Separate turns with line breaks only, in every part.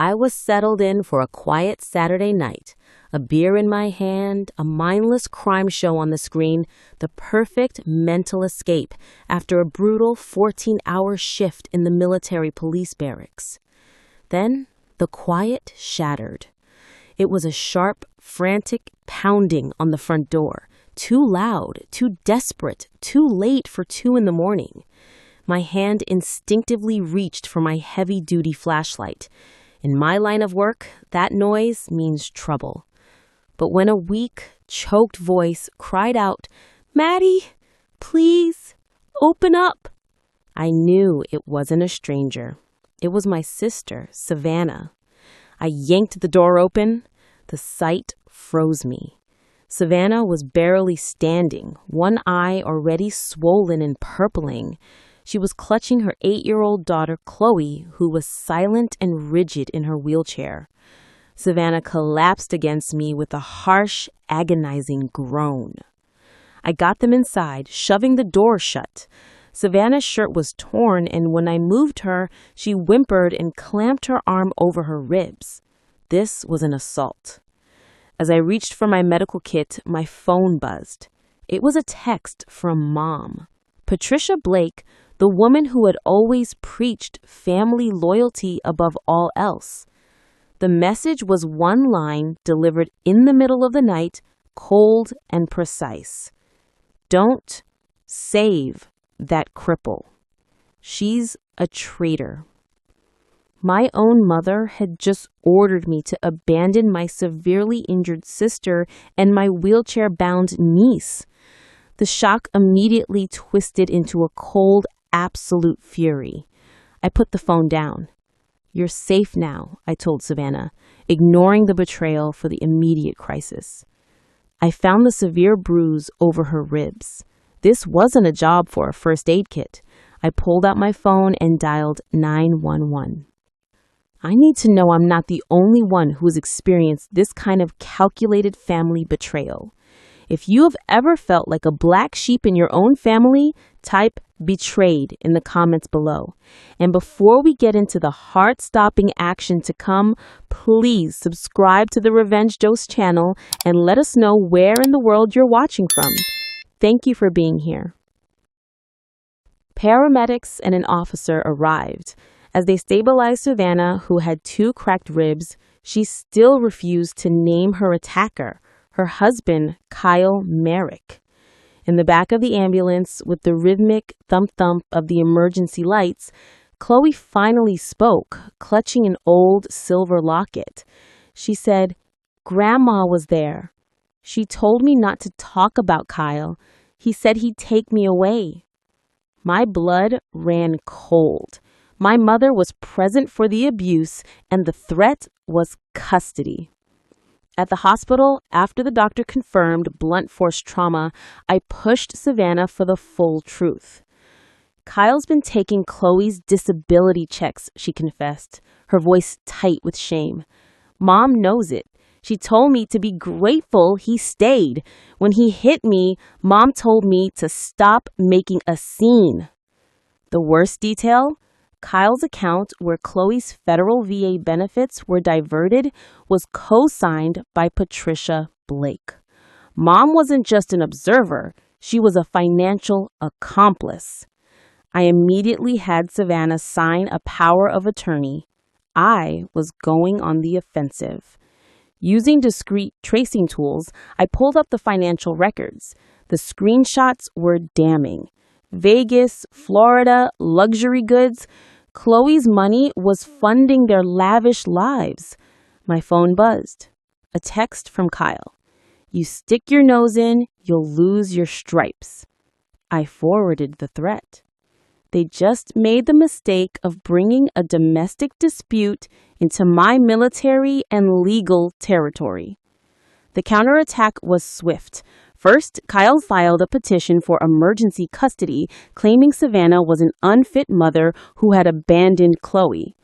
I was settled in for a quiet Saturday night, a beer in my hand, a mindless crime show on the screen, the perfect mental escape after a brutal 14-hour shift in the military police barracks. Then the quiet shattered. It was a sharp, frantic pounding on the front door. Too loud, too desperate, too late for 2 a.m. My hand instinctively reached for my heavy-duty flashlight. In my line of work, that noise means trouble. But when a weak, choked voice cried out, "Maddie, please, open up," I knew it wasn't a stranger. It was my sister, Savannah. I yanked the door open. The sight froze me. Savannah was barely standing, one eye already swollen and purpling. She was clutching her 8-year-old daughter, Khloe, who was silent and rigid in her wheelchair. Savannah collapsed against me with a harsh, agonizing groan. I got them inside, shoving the door shut. Savannah's shirt was torn, and when I moved her, she whimpered and clamped her arm over her ribs. This was an assault. As I reached for my medical kit, my phone buzzed. It was a text from Mom. Patricia Blake, the woman who had always preached family loyalty above all else. The message was one line delivered in the middle of the night, cold and precise. Don't save that cripple. She's a traitor. My own mother had just ordered me to abandon my severely injured sister and my wheelchair-bound niece. The shock immediately twisted into a cold, absolute fury. I put the phone down. "You're safe now," I told Savannah, ignoring the betrayal for the immediate crisis. I found the severe bruise over her ribs. This wasn't a job for a first aid kit. I pulled out my phone and dialed 911. I need to know I'm not the only one who has experienced this kind of calculated family betrayal. If you have ever felt like a black sheep in your own family, type "betrayed" in the comments below. And before we get into the heart-stopping action to come, please subscribe to the Revenge Dose channel and let us know where in the world you're watching from. Thank you for being here. Paramedics and an officer arrived. As they stabilized Savannah, who had 2 cracked ribs, she still refused to name her attacker, her husband, Kyle Merrick. In the back of the ambulance, with the rhythmic thump-thump of the emergency lights, Khloe finally spoke, clutching an old silver locket. She said, "Grandma was there. She told me not to talk about Kyle. He said he'd take me away." My blood ran cold. My mother was present for the abuse, and the threat was custody. At the hospital, after the doctor confirmed blunt force trauma, I pushed Savannah for the full truth. "Kyle's been taking Khloe's disability checks," she confessed, her voice tight with shame. "Mom knows it. She told me to be grateful he stayed. When he hit me, Mom told me to stop making a scene." The worst detail? Kyle's account, where Khloe's federal VA benefits were diverted, was co-signed by Patricia Blake. Mom wasn't just an observer, she was a financial accomplice. I immediately had Savannah sign a power of attorney. I was going on the offensive. Using discreet tracing tools, I pulled up the financial records. The screenshots were damning. Vegas, Florida, luxury goods. Khloe's money was funding their lavish lives. My phone buzzed. A text from Kyle. "You stick your nose in, you'll lose your stripes." I forwarded the threat. They just made the mistake of bringing a domestic dispute into my military and legal territory. The counterattack was swift. First, Kyle filed a petition for emergency custody, claiming Savannah was an unfit mother who had abandoned Khloe.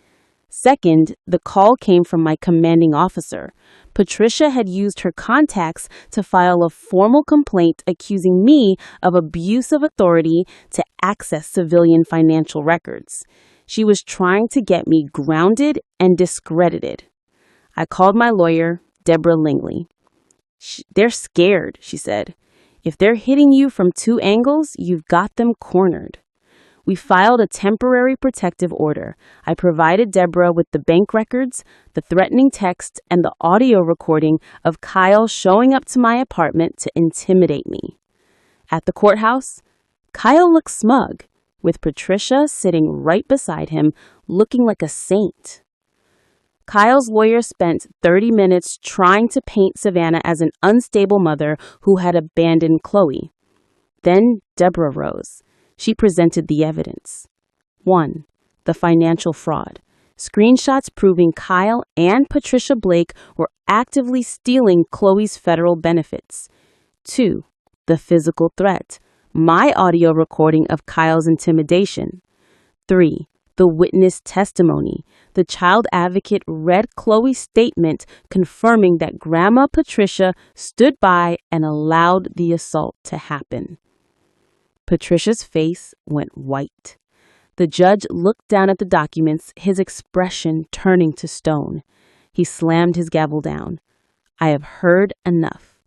Second, the call came from my commanding officer. Patricia had used her contacts to file a formal complaint accusing me of abuse of authority to access civilian financial records. She was trying to get me grounded and discredited. I called my lawyer, Deborah Lingley. They're scared, she said. If they're hitting you from two angles, you've got them cornered. We filed a temporary protective order. I provided Deborah with the bank records, the threatening text, and the audio recording of Kyle showing up to my apartment to intimidate me. At the courthouse, Kyle looked smug, with Patricia sitting right beside him, looking like a saint. Kyle's lawyer spent 30 minutes trying to paint Savannah as an unstable mother who had abandoned Khloe. Then Deborah rose. She presented the evidence. 1. The financial fraud. Screenshots proving Kyle and Patricia Blake were actively stealing Khloe's federal benefits. 2. The physical threat. My audio recording of Kyle's intimidation. 3. The witness testimony. The child advocate read Khloe's statement confirming that Grandma Patricia stood by and allowed the assault to happen. Patricia's face went white. The judge looked down at the documents, his expression turning to stone. He slammed his gavel down. I have heard enough.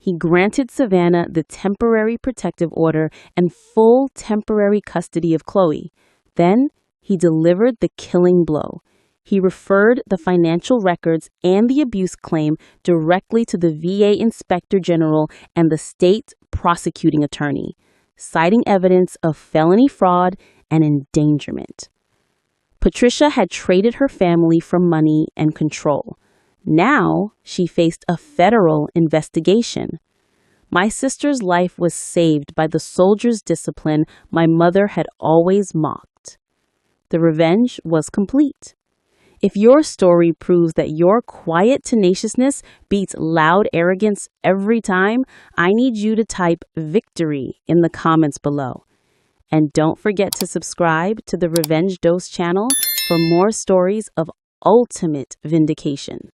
He granted Savannah the temporary protective order and full temporary custody of Khloe. Then he delivered the killing blow. He referred the financial records and the abuse claim directly to the VA Inspector General and the state prosecuting attorney, citing evidence of felony fraud and endangerment. Patricia had traded her family for money and control. Now she faced a federal investigation. My sister's life was saved by the soldier's discipline my mother had always mocked. The revenge was complete. If your story proves that your quiet tenaciousness beats loud arrogance every time, I need you to type victory in the comments below. And don't forget to subscribe to the Revenge Dose channel for more stories of ultimate vindication.